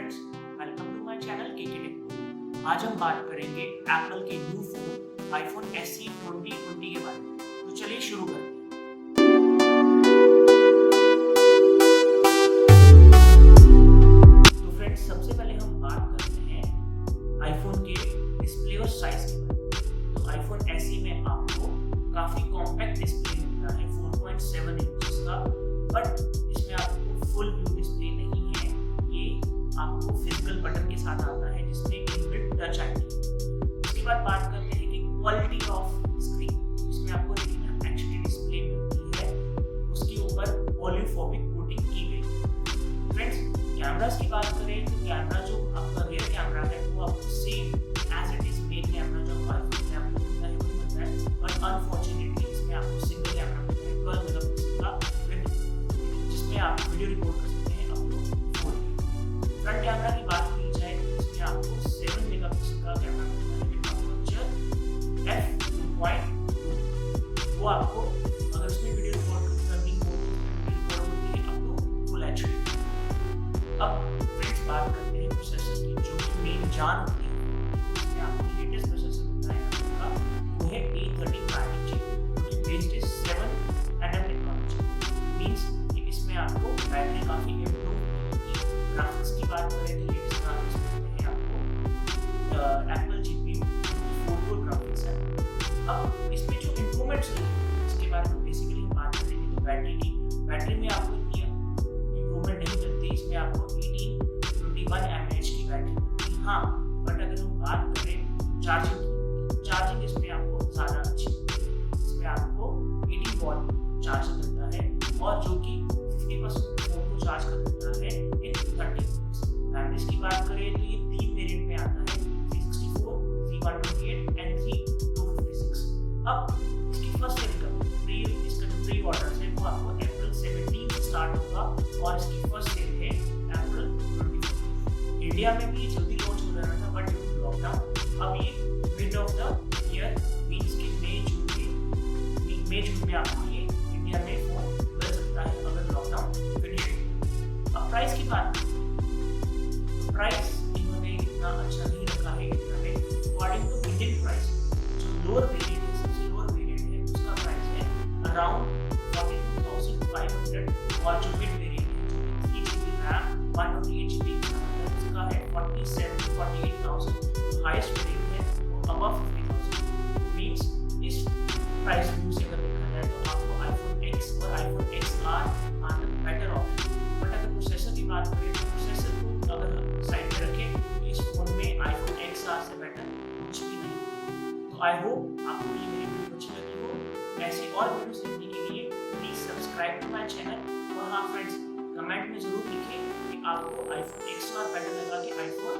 Friends, welcome to my channel KK Tech. आज हम बात करेंगे एप्पल के न्यू फोन आईफोन SE 2020 के बारे में। तो चलिए शुरू करते हैं। तो फ्रेंड्स, सबसे पहले हम बात करते हैं आईफोन के डिस्प्ले और साइज के बारे में। तो आईफोन SE में आपको काफी कॉम्पैक्ट डिस्प्ले मिलता है 4.7 इंचेस का, बट इसमें आपको फुल व्यू डिस्प्ले नहीं है। ये आपको फिजिकल बटन के साथ आता है जिसमें इनबिल्ट टच आईडी है। उसके बाद बात करते हैं कि क्वालिटी ऑफ स्क्रीन, जिसमें आपको रेटिना एचडी डिस्प्ले मिलती है, उसके ऊपर पॉलीफोबिक कोटिंग की गई। फ्रेंड्स, कैमरास की बात करें तो कैमरा जो आपका रियर कैमरा है वो आपको same as it is main camera जो आईफोन में आपको मिलता है वही मिलता है, बट अनफॉर्चुनेटली इसमें आपको सिंगल कैमरा मिलता है 12 मेगापिक्सल का, जिसमें आप वीडियो रिकॉर्ड कर सकते हैं up to 4K। Front camera की बात की जाए तो इसमें आपको 7 मेगापिक्सल का कैमरा मिलता है विद अपर्चर f2.2। वो आपको अगर उसमें वीडियो रिकॉर्ड करनी हो तो रिकॉर्ड होती है अप टू फुल एचडी। अब फ्रेंड्स बात करते हैं प्रोसेसर की, जो कि मेन जान होती है। इसमें आपको लेटेस्ट प्रोसेसर मिलता है आपका, वो है A35 जो कि based is 7nm technology. Means कि इसमें आपको बैटरी काफी इम्प्रूव होगी। ग्राफिक्स की बात करें तो लेटेस्ट ग्राफिक्स मिलते हैं आपको एप्पल GPU 4 ग्राफिक्स है। अब इसमें जो इम्प्रूवमेंट्स हुई इसके बारे में बेसिकली हम बात करेंगे तो बैटरी की। बैटरी में आपको इतनी इम्प्रूवमेंट नहीं मिलती, इसमें आपको 1821 mAh की बैटरी मिलती है। हाँ, बट अगर हम बात करें चार्जिंग की, चार्जिंग इसमें आपको ज़्यादा अच्छी मिलती है। इसमें आपको 18 वॉट चार्जिंग मिलता है और जो कि 50% फोन को चार्ज कर देता है इन 30 मिनट्स। मेमोरीज की बात करें तो ये 3 वेरिएंट में आता है, 364, 3128 एंड 3256। अब इसकी फर्स्ट सेल इसका जो प्री ऑर्डर है वो आपको अप्रैल 17 से स्टार्ट होगा और इसकी फर्स्ट सेल है अप्रैल 24। इंडिया में भी ये जल्दी लॉन्च हो रहा था, बट ड्यू टू लॉकडाउन अब ये mid of the year means कि मई जून में आपको ये इंडिया में फोन मिल सकता है अगर लॉकडाउन फिनिश हो। अब प्राइस की बात तो प्राइस इन्होंने इतना अच्छा नहीं रखा है इंडिया में। अकॉर्डिंग टू इंडियन प्राइस, जो लोअर वेरिएंट है, सबसे लोअर वेरिएंट है, उसका प्राइस है अराउंड 42,500 और जो मिड वेरिएंट है जो 3GB रैम 128GB उसका है 47,000 to 48,000। हाईएस्ट वेरिएंट है वो अबव 50,000। मींस इस प्राइस व्यू से अगर देखा जाए तो आपको आईफोन X और आईफोन XR आना बेटर ऑप्शन। बट अगर प्रोसेसर की बात करें तो प्रोसेसर को अगर साइड में रखें तो इस फोन में आईफोन XR से बेटर कुछ भी नहीं। तो आई होप आपको ये मेरी वीडियो अच्छी लगी हो। ऐसी और वीडियोस देखने के लिए please subscribe to my channel. और हाँ फ्रेंड्स, कमेंट में जरूर लिखें कि आपको आईफोन XR बेटर लगा कि आईफोन